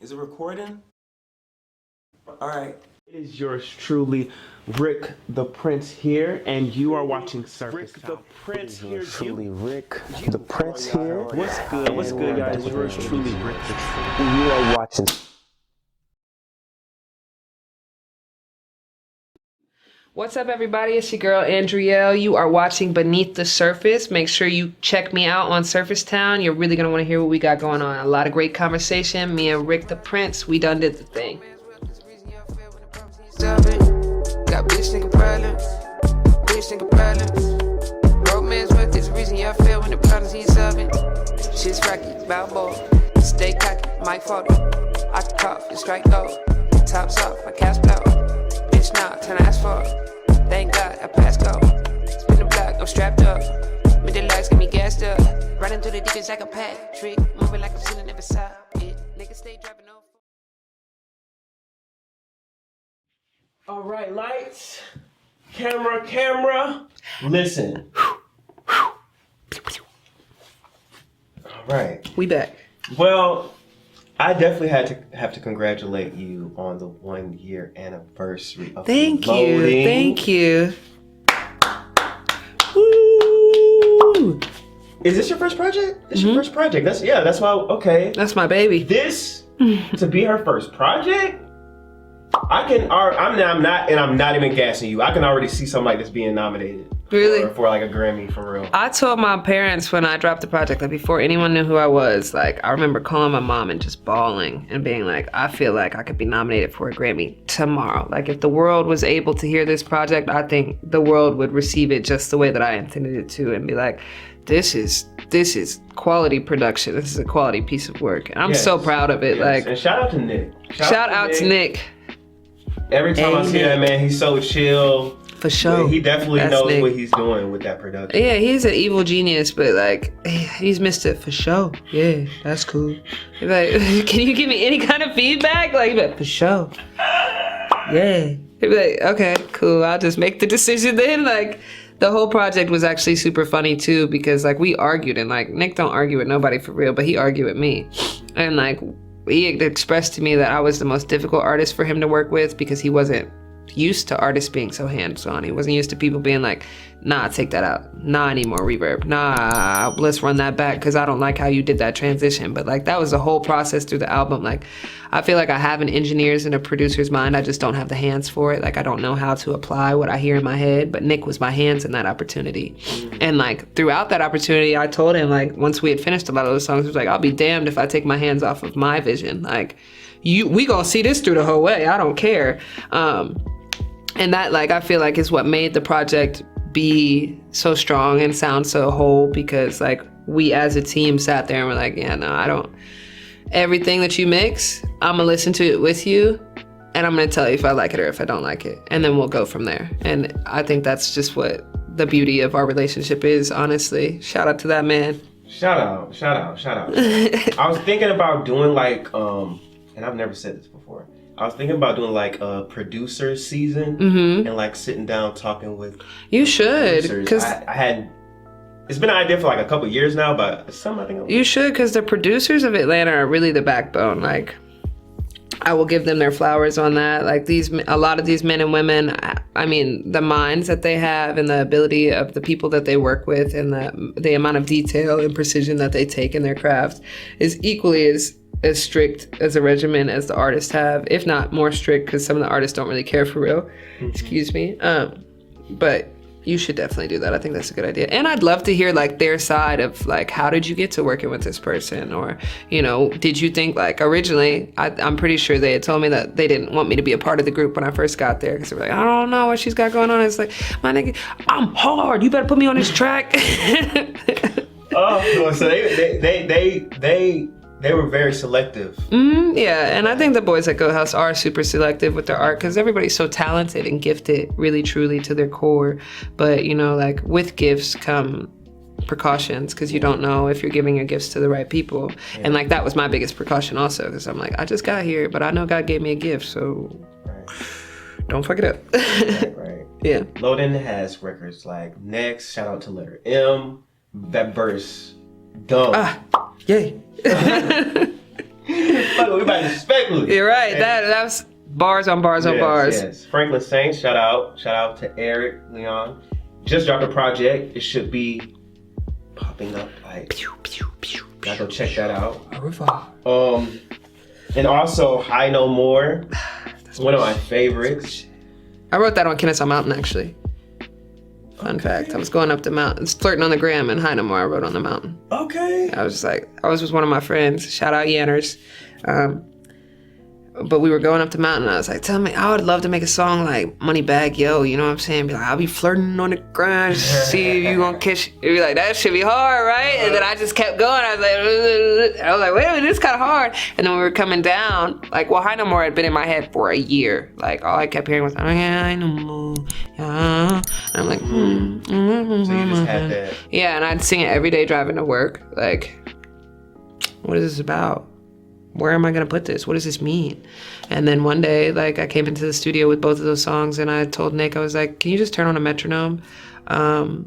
Is it recording? All right. It is yours truly, Rick the Prince here, and you are watching Surface Rick the Prince here. Truly, Rick the Prince here. What's good? What's good, guys? It's yours truly, Rick the Prince. You are watching. What's up, everybody? It's your girl, Andrelle. You are watching Beneath the Surface. Make sure you check me out on Surface Town. You're really going to want to hear what we got going on. A lot of great conversation. Me and Rick the Prince, we done did the thing. Got bitch nigga problems. Bitch nigga problems. Broke man's worth is the reason y'all feel when the problems he's solving. Shit's rocky, Balboa. Stay cocky, Mike Photo. I can cough and strike gold. Tops off, my cash out. Bitch now, turn to asphalt. Thank God I passed go. Spin the block, I'm strapped up. Middle lights get me gassed up. Running through the ditches like a Patrick. Moving like I'm sitting never saw it. Niggas stay driving over. All right, lights, camera. Listen. All right. We back. Well, I definitely have to congratulate you on the 1 year anniversary of Thank loading. you. Thank you. Woo! Is this your first project? This your first project. That's why. Okay. That's my baby. This to be her first project. I'm not even gassing you. I can already see something like this being nominated. Really? For like a Grammy, for real. I told my parents when I dropped the project, like before anyone knew who I was, like I remember calling my mom and just bawling and being like, I feel like I could be nominated for a Grammy tomorrow. Like if the world was able to hear this project, I think the world would receive it just the way that I intended it to and be like, this is quality production. This is a quality piece of work. And I'm so proud of it. Yes. Like, and shout out to Nick. Shout out to Nick. Every time I see that man, he's so chill. For sure. He definitely That's knows Nick. what he's doing with that production. Yeah, he's an evil genius, but like, he's Mr. For sure. Yeah, that's cool. Like, can you give me any kind of feedback? Like, for sure. Yeah. He'd be like, okay, cool. I'll just make the decision then. Like, the whole project was actually super funny too, because like we argued and like Nick don't argue with nobody for real, but he argued with me. And like, he had expressed to me that I was the most difficult artist for him to work with because he wasn't used to artists being so hands-on. He wasn't used to people being like, nah, take that out. Nah, I need more reverb. Nah, let's run that back because I don't like how you did that transition. But like that was the whole process through the album. Like I feel like I have an engineer's and a producer's mind. I just don't have the hands for it. Like I don't know how to apply what I hear in my head. But Nick was my hands in that opportunity. And like throughout that opportunity, I told him like once we had finished a lot of those songs, he was like, I'll be damned if I take my hands off of my vision. Like we gonna see this through the whole way. I don't care. And that, like, I feel like is what made the project be so strong and sound so whole because, like, we as a team sat there and were like, yeah, no, I don't. Everything that you mix, I'm gonna listen to it with you and I'm gonna tell you if I like it or if I don't like it. And then we'll go from there. And I think that's just what the beauty of our relationship is, honestly. Shout out to that man. Shout out. I was thinking about doing like, and I've never said this before. I was thinking about doing like a producer season and like sitting down talking with. You should, because I had. It's been an idea for like a couple years now, but it's something I think you should, because the producers of Atlanta are really the backbone. Like, I will give them their flowers on that. Like a lot of these men and women, I mean, the minds that they have and the ability of the people that they work with and the amount of detail and precision that they take in their craft is equally as strict as a regimen as the artists have, if not more strict, because some of the artists don't really care for real. Excuse me. But you should definitely do that. I think that's a good idea. And I'd love to hear like their side of like, how did you get to working with this person? Or, you know, did you think like originally, I'm pretty sure they had told me that they didn't want me to be a part of the group when I first got there. Because they were like, I don't know what she's got going on. It's like, my nigga, I'm hard. You better put me on this track. Oh, so they were very selective. Yeah, and I think the boys at Go House are super selective with their art because everybody's so talented and gifted, really, truly to their core. But, you know, like with gifts come precautions because you don't know if you're giving your gifts to the right people. Yeah. And like that was my biggest precaution also because I'm like, I just got here, but I know God gave me a gift, so don't fuck it up. Right. Yeah. Loading has records like Next, shout out to Letter M, that verse, dumb. Yay. But Respectfully. You're right. That was bars on bars on bars. Yes. Franklin Saints, shout out to Eric Leon. Just dropped a project. It should be popping up like. Gotta go check that out. And also High No More. One of my favorites. I wrote that on Kennesaw Mountain actually. Fun fact. I was going up the mountain, flirting on the gram, and High No More I wrote on the mountain. Okay. I was with one of my friends. Shout out Yanners. But we were going up the mountain, and I was like, tell me, I would love to make a song like Moneybag Yo, you know what I'm saying? Be like, I'll be flirting on the ground, see if you gonna catch it. Be like, that should be hard, right? And then I just kept going. I was like, wait a minute, this is kind of hard. And then when we were coming down, like, well, High No More had been in my head for a year. Like, all I kept hearing was, I no more. And I'm like, So you just had that. Yeah, and I'd sing it every day driving to work. Like, what is this about? Where am I going to put this? What does this mean? And then one day, like, I came into the studio with both of those songs, and I told Nick, I was like, can you just turn on a metronome? I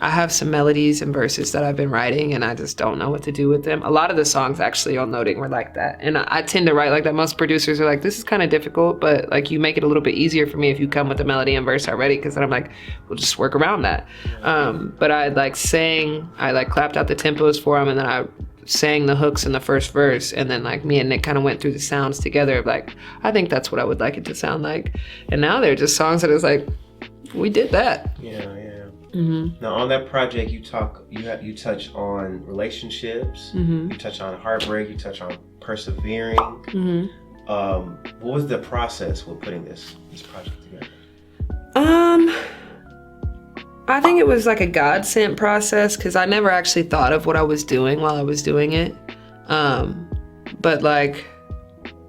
have some melodies and verses that I've been writing, and I just don't know what to do with them. A lot of the songs, actually, on Noting were like that. And I tend to write like that. Most producers are like, this is kind of difficult, but, like, you make it a little bit easier for me if you come with the melody and verse already, because then I'm like, we'll just work around that. But I, like, sang, I, like, clapped out the tempos for them, and then I sang the hooks in the first verse, and then like me and Nick kind of went through the sounds together of like, I think that's what I would like it to sound like. And now they're just songs that is like, we did that. Yeah. Now on that project, you touch on relationships, you touch on heartbreak, you touch on persevering. What was the process with putting this project together? I think it was like a God sent process, because I never actually thought of what I was doing while I was doing it. But like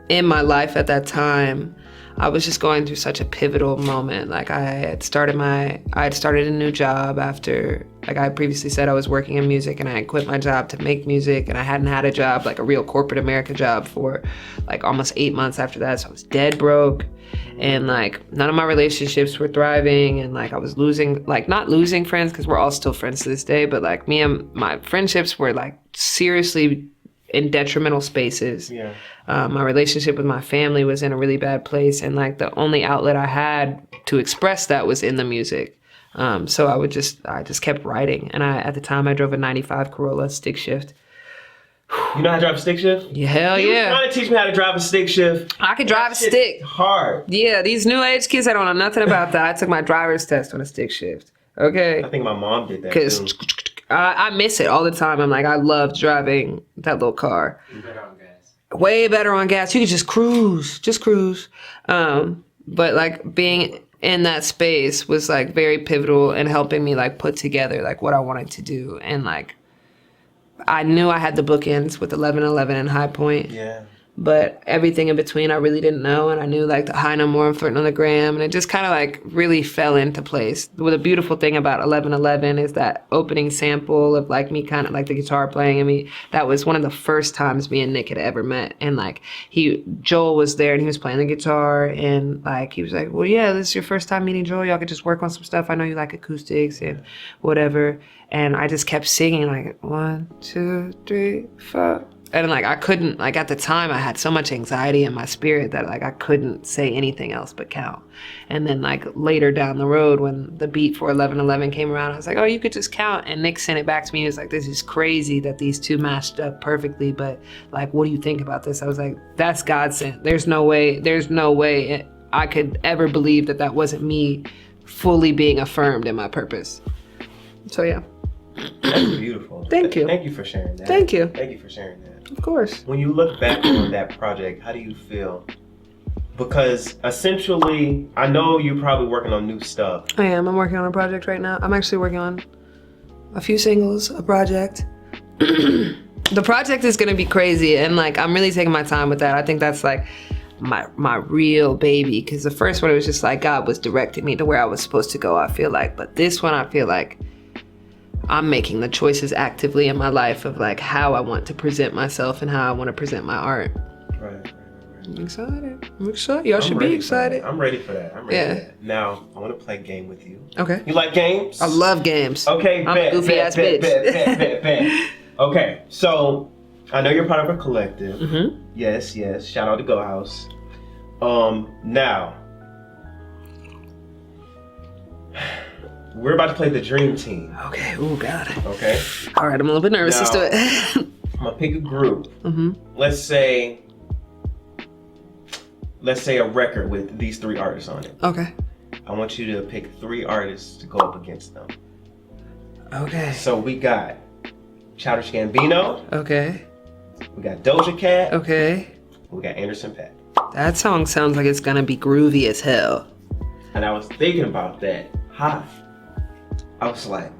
in my life at that time, I was just going through such a pivotal moment. Like I had started a new job after, like I previously said, I was working in music, and I had quit my job to make music, and I hadn't had a job, like a real corporate America job, for like almost 8 months after that. So I was dead broke, and like none of my relationships were thriving, and like I was losing, like not losing friends, because we're all still friends to this day, but like me and my friendships were like seriously in detrimental spaces. My relationship with my family was in a really bad place, and like the only outlet I had to express that was in the music. So I just kept writing, and at the time I drove a 95 Corolla stick shift. You know how to drive a stick shift? Yeah, hell you yeah. You trying to teach me how to drive a stick shift? I could drive a stick. Hard. Yeah, these new age kids, I don't know nothing about that. I took my driver's test on a stick shift. Okay. I think my mom did that too. I miss it all the time. I'm like, I love driving that little car. Better on gas. Way better on gas. You could just cruise. But like being in that space was like very pivotal in helping me like put together like what I wanted to do. And like, I knew I had the bookends with 1111 and High Point. Yeah. But everything in between I really didn't know, and I knew like the High No More and Flirting on the Gram, and it just kind of like really fell into place. Well, the beautiful thing about 1111 is that opening sample of like me kind of like the guitar playing and me, that was one of the first times me and Nick had ever met. And like Joel was there and he was playing the guitar, and like he was like, well, yeah, this is your first time meeting Joel, y'all could just work on some stuff. I know you like acoustics and whatever. And I just kept singing like 1, 2, 3, 4. And like I couldn't, like at the time I had so much anxiety in my spirit that like I couldn't say anything else but count. And then like later down the road when the beat for 1111 came around, I was like, oh, you could just count. And Nick sent it back to me. He was like, this is crazy that these two matched up perfectly, but like, what do you think about this? I was like, that's God sent. There's no way I could ever believe that that wasn't me fully being affirmed in my purpose. So yeah. That's beautiful. Thank you. Thank you for sharing that. Thank you. Thank you for sharing that. Of course. When you look back on that project, how do you feel? Because essentially, I know you're probably working on new stuff. I am. I'm working on a project right now. I'm actually working on a few singles, a project. The project is going to be crazy, and like I'm really taking my time with that. I think that's like my real baby, because the first one, it was just like God was directing me to where I was supposed to go, I feel like. But this one, I feel like I'm making the choices actively in my life of like how I want to present myself and how I want to present my art. Right. I'm excited. Y'all should be excited. I'm ready for that. I'm ready for that. Now, I want to play a game with you. Okay. You like games? I love games. Okay, I'm a goofy ass bitch. bet. Okay, so I know you're part of a collective. Mm-hmm. Yes. Shout out to Go House. Now, we're about to play the Dream Team. Okay. Oh, God. Okay. All right, I'm a little bit nervous. Now, Let's do it. I'm gonna pick a group. Mm-hmm. Let's say a record with these 3 artists on it. Okay. I want you to pick 3 artists to go up against them. Okay. So we got Childish Gambino. Okay. We got Doja Cat. Okay. We got Anderson .Paak. That song sounds like it's gonna be groovy as hell. And I was thinking about that. Hot. I was like,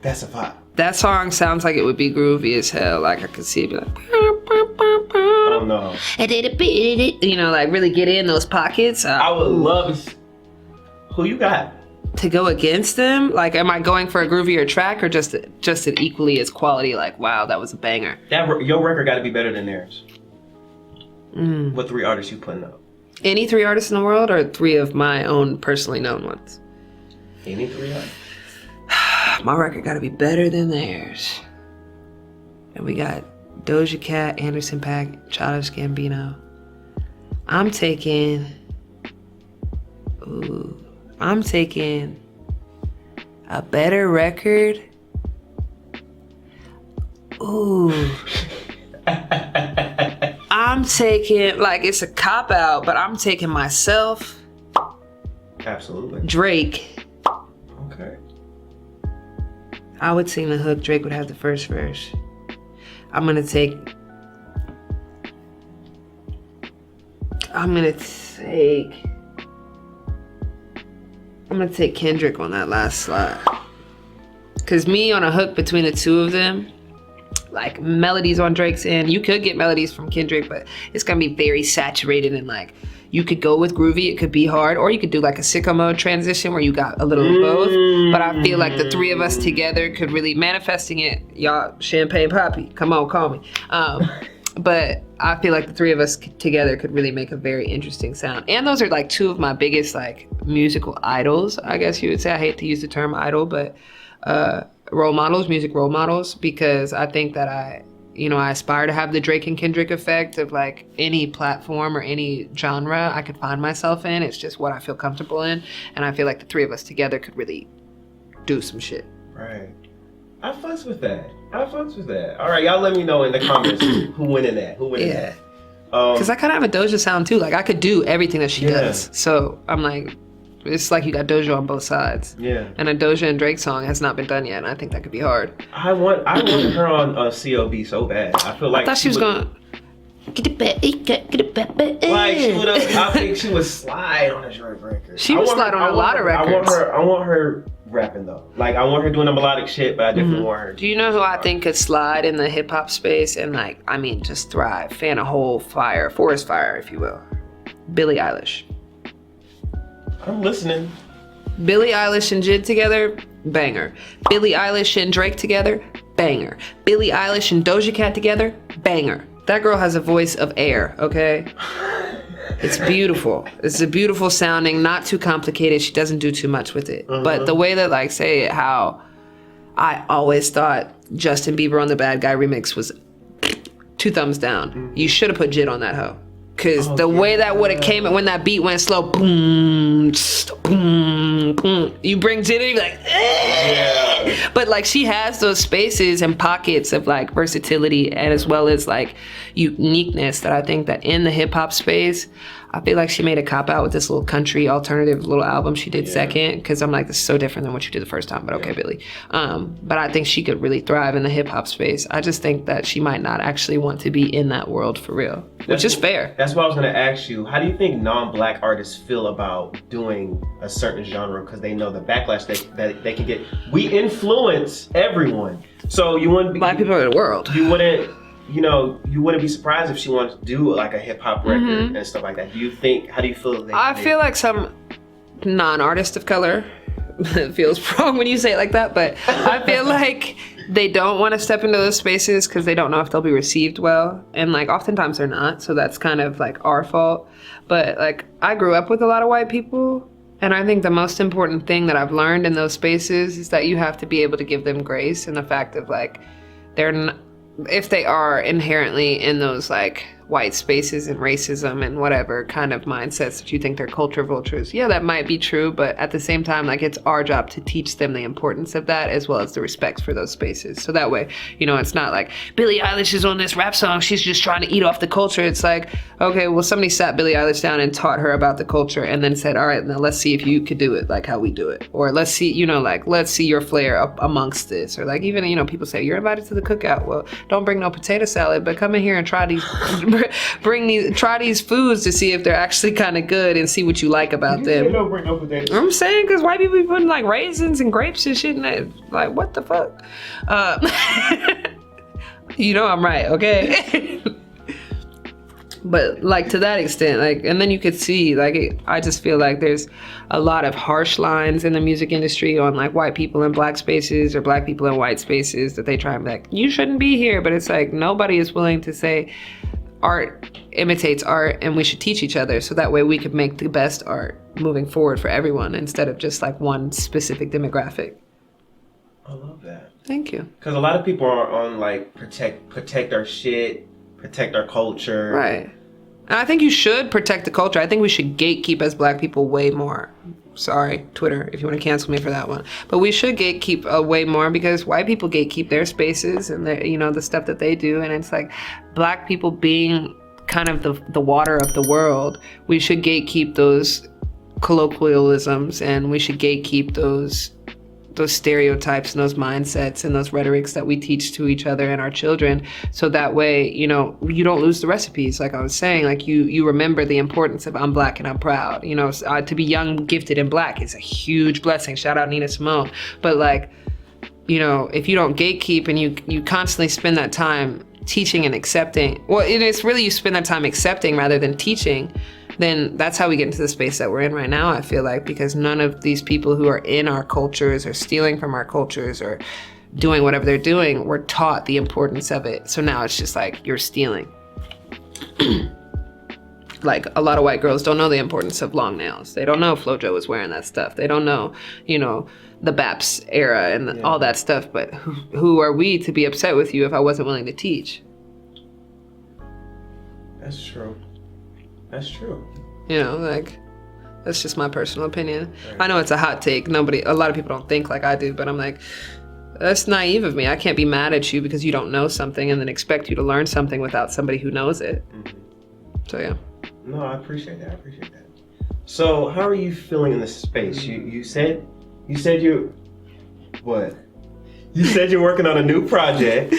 that's a vibe. That song sounds like it would be groovy as hell. Like I could see it be like, oh no. You know, like really get in those pockets. I would love. Who you got? To go against them? Like, am I going for a groovier track or just an equally as quality? Like, wow, that was a banger. Your record got to be better than theirs. What 3 artists you putting up? Any 3 artists in the world, or 3 of my own personally known ones? Any 3 artists. My record got to be better than theirs. And we got Doja Cat, Anderson .Paak, Childish Gambino. I'm taking a better record. Ooh. I'm taking, like, it's a cop-out, but I'm taking myself. Absolutely. Drake. Okay. I would sing the hook. Drake would have the first verse. I'm gonna take Kendrick on that last slide. Cause me on a hook between the 2 of them, like melodies on Drake's end, you could get melodies from Kendrick, but it's gonna be very saturated and like, you could go with groovy, it could be hard, or you could do like a sicko mode transition where you got a little of both. But I feel like the 3 of us together could really, manifesting it, y'all, Champagne Poppy, come on, call me. But I feel like the 3 of us together could really make a very interesting sound. And those are like 2 of my biggest like musical idols, I guess you would say. I hate to use the term idol, but role models, music role models, because I think that I aspire to have the Drake and Kendrick effect of like any platform or any genre I could find myself in. It's just what I feel comfortable in. And I feel like the 3 of us together could really do some shit. Right. I fucks with that. All right, y'all let me know in the comments who winning that. Yeah. Because I kind of have a Doja sound too. Like I could do everything that she does. So I'm like, it's like you got Doja on both sides. Yeah. And a Doja and Drake song has not been done yet, and I think that could be hard. I want her on COB so bad. I feel like I thought she was going. Get it back, like she would have. I think she would slide on a Drake record. She would slide on a lot of records. I want her rapping though. Like I want her doing the melodic shit, but I definitely want her. Do you know who I think could slide in the hip hop space and like, I mean, just thrive, fan a whole fire, forest fire, if you will? Billie Eilish. I'm listening. Billie Eilish and Jid together, banger. Billie Eilish and Drake together, banger. Billie Eilish and Doja Cat together, banger. That girl has a voice of air, okay? It's beautiful. It's a beautiful sounding, not too complicated. She doesn't do too much with it. But the way that, like, say how I always thought Justin Bieber on the Bad Guy remix was 2 thumbs down. You should have put Jid on that hoe. Cause the way that would have came when that beat went slow, boom, boom, boom. You bring Jid in, you be like, yeah. But like she has those spaces and pockets of like versatility and as well as like uniqueness that I think that in the hip hop space, I feel like she made a cop out with this little country alternative little album she did second. Cause I'm like, this is so different than what you did the first time, but okay, Billie. But I think she could really thrive in the hip hop space. I just think that she might not actually want to be in that world for real, which is fair. That's what I was gonna ask you. How do you think non-black artists feel about doing a certain genre? Cause they know the backlash that they can get. We influence everyone. So you wouldn't be- Black people in the world. You wouldn't be surprised if she wanted to do like a hip hop record and stuff like that. How do you feel? I feel like some non-artist of color, it feels wrong when you say it like that, but I feel like they don't want to step into those spaces because they don't know if they'll be received well. And like oftentimes they're not. So that's kind of like our fault. But like I grew up with a lot of white people. And I think the most important thing that I've learned in those spaces is that you have to be able to give them grace and the fact of like, if they are inherently in those like white spaces and racism and whatever kind of mindsets that you think they're culture vultures, yeah, that might be true, but at the same time, like, it's our job to teach them the importance of that as well as the respect for those spaces. So that way, you know, it's not like Billie Eilish is on this rap song, she's just trying to eat off the culture. It's like, okay, well, somebody sat Billie Eilish down and taught her about the culture and then said, all right, now let's see if you could do it like how we do it, or let's see, you know, like, let's see your flair up amongst this. Or like, even, you know, people say you're invited to the cookout, well, don't bring no potato salad, but come in here and try these try these foods to see if they're actually kind of good and see what you like about them. Don't bring no potatoes. I'm saying, because white people be putting like raisins and grapes and shit in it. Like, what the fuck? You know I'm right, okay? But like, to that extent, like, and then you could see, like, I just feel like there's a lot of harsh lines in the music industry on like white people in black spaces or black people in white spaces that they try and be like, you shouldn't be here. But it's like, nobody is willing to say art imitates art and we should teach each other, so that way we could make the best art moving forward for everyone instead of just like one specific demographic. I love that. Thank you. Because a lot of people are on like protect our shit, protect our culture. Right. And I think you should protect the culture. I think we should gatekeep as black people way more. Sorry, Twitter, if you want to cancel me for that one. But we should gatekeep way more, because white people gatekeep their spaces and their, you know, the stuff that they do. And it's like, black people being kind of the water of the world, we should gatekeep those colloquialisms, and we should gatekeep those stereotypes and those mindsets and those rhetorics that we teach to each other and our children, so that way, you know, you don't lose the recipes. Like I was saying, like, you remember the importance of I'm black and I'm proud. You know, to be young, gifted, and black is a huge blessing. Shout out Nina Simone. But like, you know, if you don't gatekeep and you constantly spend that time teaching and accepting, well, it's really you spend that time accepting rather than teaching, then that's how we get into the space that we're in right now, I feel like, because none of these people who are in our cultures or stealing from our cultures or doing whatever they're doing were taught the importance of it. So now it's just like, you're stealing. Like, a lot of white girls don't know the importance of long nails. They don't know FloJo was wearing that stuff. They don't know, you know, the BAPS era and all that stuff. But who are we to be upset with you if I wasn't willing to teach? That's true. That's true. You know, like, that's just my personal opinion. Right. I know it's a hot take. A lot of people don't think like I do, but I'm like, that's naive of me. I can't be mad at you because you don't know something and then expect you to learn something without somebody who knows it. Mm-hmm. So yeah. No, I appreciate that. So how are you feeling in this space? You said you what? You said you're working on a new project.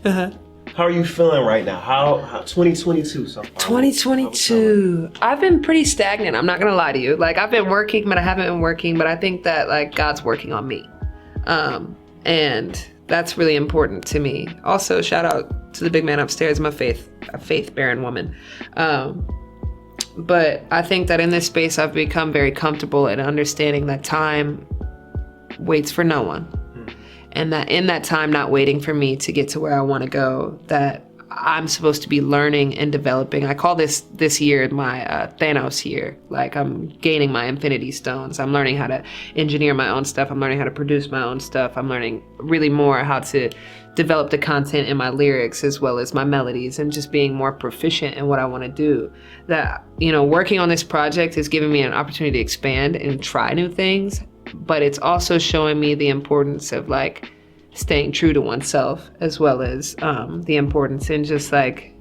Uh-huh. How are you feeling right now? How 2022 so far? 2022. I've been pretty stagnant. I'm not gonna lie to you. Like, I've been working, but I haven't been working. But I think that like God's working on me, and that's really important to me. Also, shout out to the big man upstairs. I'm a faith-bearing woman. But I think that in this space, I've become very comfortable in understanding that time waits for no one. And that in that time, not waiting for me to get to where I want to go, that I'm supposed to be learning and developing. I call this year my Thanos year. Like, I'm gaining my Infinity Stones. I'm learning how to engineer my own stuff. I'm learning how to produce my own stuff. I'm learning really more how to develop the content in my lyrics as well as my melodies, and just being more proficient in what I want to do. That, you know, working on this project has given me an opportunity to expand and try new things. But it's also showing me the importance of like staying true to oneself, as well as the importance in just like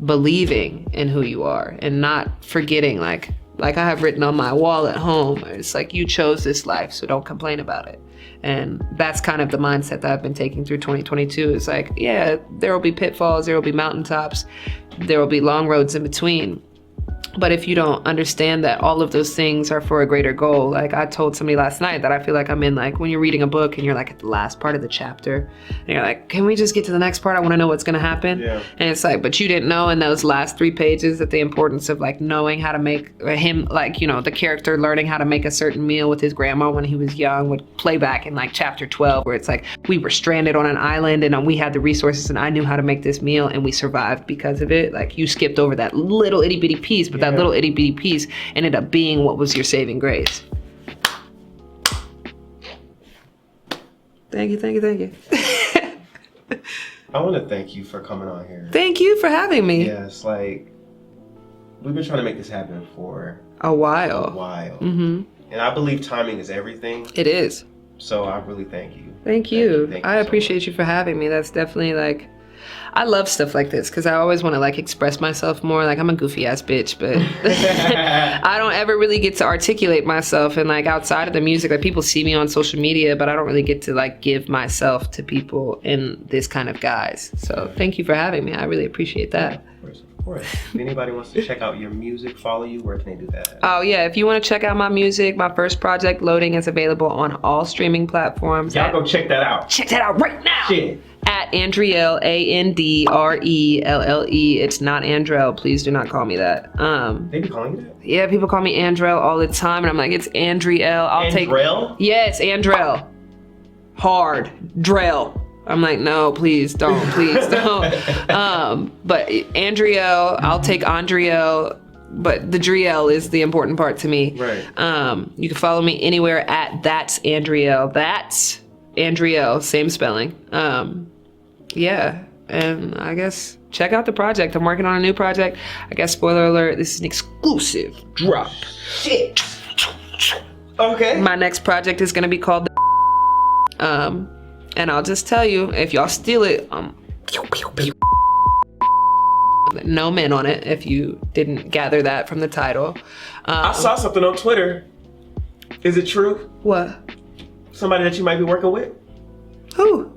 believing in who you are and not forgetting, like I have written on my wall at home, it's like, you chose this life, so don't complain about it. And that's kind of the mindset that I've been taking through 2022. It's like, yeah, there will be pitfalls, there will be mountaintops, there will be long roads in between. But if you don't understand that all of those things are for a greater goal, like I told somebody last night that I feel like I'm in, like, when you're reading a book and you're like at the last part of the chapter and you're like, can we just get to the next part? I want to know what's going to happen. Yeah. And it's like, but you didn't know in those last 3 pages that the importance of like knowing how to make him, like, you know, the character learning how to make a certain meal with his grandma when he was young would play back in like chapter 12, where it's like, we were stranded on an island and we had the resources and I knew how to make this meal and we survived because of it. Like, you skipped over that little itty bitty piece, but that little itty bitty piece ended up being what was your saving grace. Thank you. I want to thank you for coming on here. Thank you for having me. Yes, like, we've been trying to make this happen for a while. Mm-hmm. And I believe timing is everything. It is. So I really thank you. Thank you. Thank I you so appreciate much. you for having me. That's definitely like, I love stuff like this because I always want to like express myself more. Like I'm a goofy ass bitch, but I don't ever really get to articulate myself. And like outside of the music, like people see me on social media, but I don't really get to like give myself to people in this kind of guise. So thank you for having me. I really appreciate that. Of course. If anybody wants to check out your music, follow you, where can they do that? Oh yeah, if you want to check out my music, my first project, Loading, is available on all streaming platforms. Y'all go check that out. Check that out right now. Shit. At Andrelle, Andrelle. It's not Andrelle. Please do not call me that. They be calling you that? Yeah, people call me Andrelle all the time, and I'm like, it's Andrelle. Andrelle? Yes, Andrelle. Hard. Drell. I'm like, no, please don't. But Andrelle, I'll take Andrelle, but the Driel is the important part to me. Right. You can follow me anywhere at That's Andrelle. That's Andrelle, same spelling. Yeah, and I guess check out the project. I'm working on a new project. I guess spoiler alert, this is an exclusive drop. Shit. Okay. My next project is gonna be called and I'll just tell you, if y'all steal it, no men on it, if you didn't gather that from the title. I saw something on Twitter. Is it true? What? Somebody that you might be working with? Who?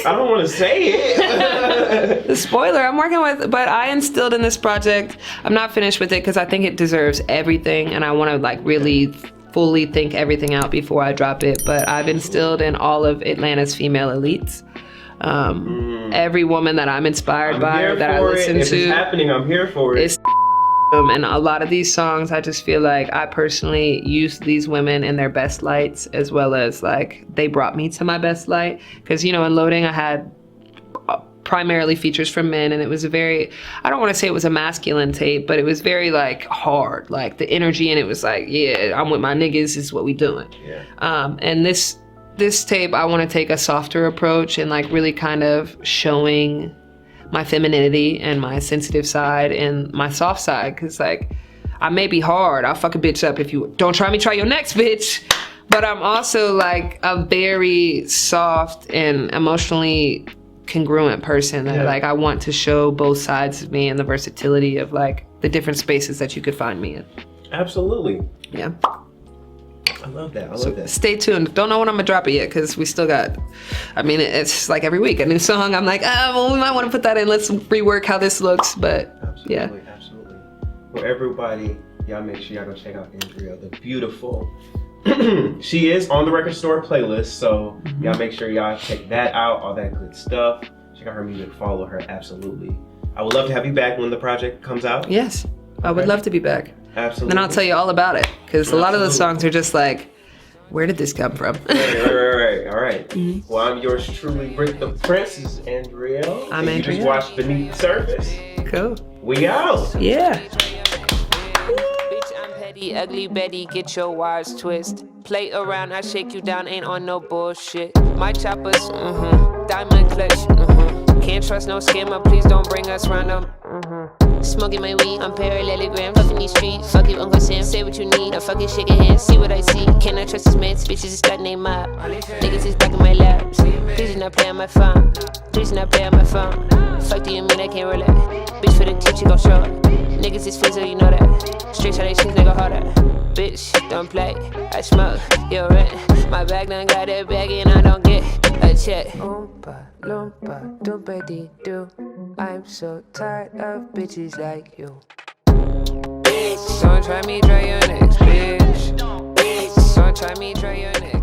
I don't want to say it. The spoiler I'm working with, but I instilled in this project. I'm not finished with it because I think it deserves everything, and I want to like really fully think everything out before I drop it. But I've instilled in all of Atlanta's female elites. Every woman that I'm inspired by, that I listen if to. It's happening, I'm here for it. It's and a lot of these songs, I just feel like I personally used these women in their best lights, as well as like they brought me to my best light. Because, you know, in Loading, I had primarily features from men, and it was a very, I don't want to say it was a masculine tape, but it was very like hard, like the energy, and it was like, yeah, I'm with my niggas, this is what we doing. Yeah. And this tape, I want to take a softer approach and like really kind of showing my femininity and my sensitive side and my soft side, because like I may be hard, I'll fuck a bitch up if you don't try me, try your next bitch, but I'm also like a very soft and emotionally congruent person that like I want to show both sides of me and the versatility of like the different spaces that you could find me in. Absolutely. Yeah. I love that. I love that. Stay tuned. Don't know when I'm gonna drop it yet because we still got, I mean, it's like every week a new song. I'm like, well, we might want to put that in. Let's rework how this looks. But absolutely, yeah. Absolutely. Well, everybody, y'all make sure y'all go check out Andrelle, the beautiful. She is on the Record Store playlist, so y'all make sure y'all check that out, all that good stuff. Check out her music, follow her, absolutely. I would love to have you back when the project comes out. Yes, I would love to be back. Absolutely. Then I'll tell you all about it, because a lot of those songs are just like, where did this come from? Right. All right. Well, I'm yours truly, Rick the Prince. This is Andrelle. I'm and Andrelle. You just watched Beneath the Surface. Cool. We out. Yeah. Bitch, I'm petty, ugly Betty, get your wires twist. Play around, I shake you down, ain't on no bullshit. My choppers, diamond clutch, Can't trust no scammer, please don't bring us round them. Smoking my weed, I'm parallelogram, fucking these streets. Fuck you, Uncle Sam, say what you need. I fucking shake your hand, see what I see. Can I trust this man? Bitches is got name up. Niggas is back in my laps. Please do not play on my phone. Please do not play on my phone. Fuck do you mean I can't relax? Bitch for the teacher gon' show it. Niggas is fizzy, you know that. Straight shot they shit, nigga harder. Bitch, don't play. I smoke, your rent. My bag done got that bag and I don't get a check. Oompa, loompa, doompa-dee-doo. I'm so tired of bitches like you. Bitch, don't try me, try your next bitch. Bitch, don't try me, try your next.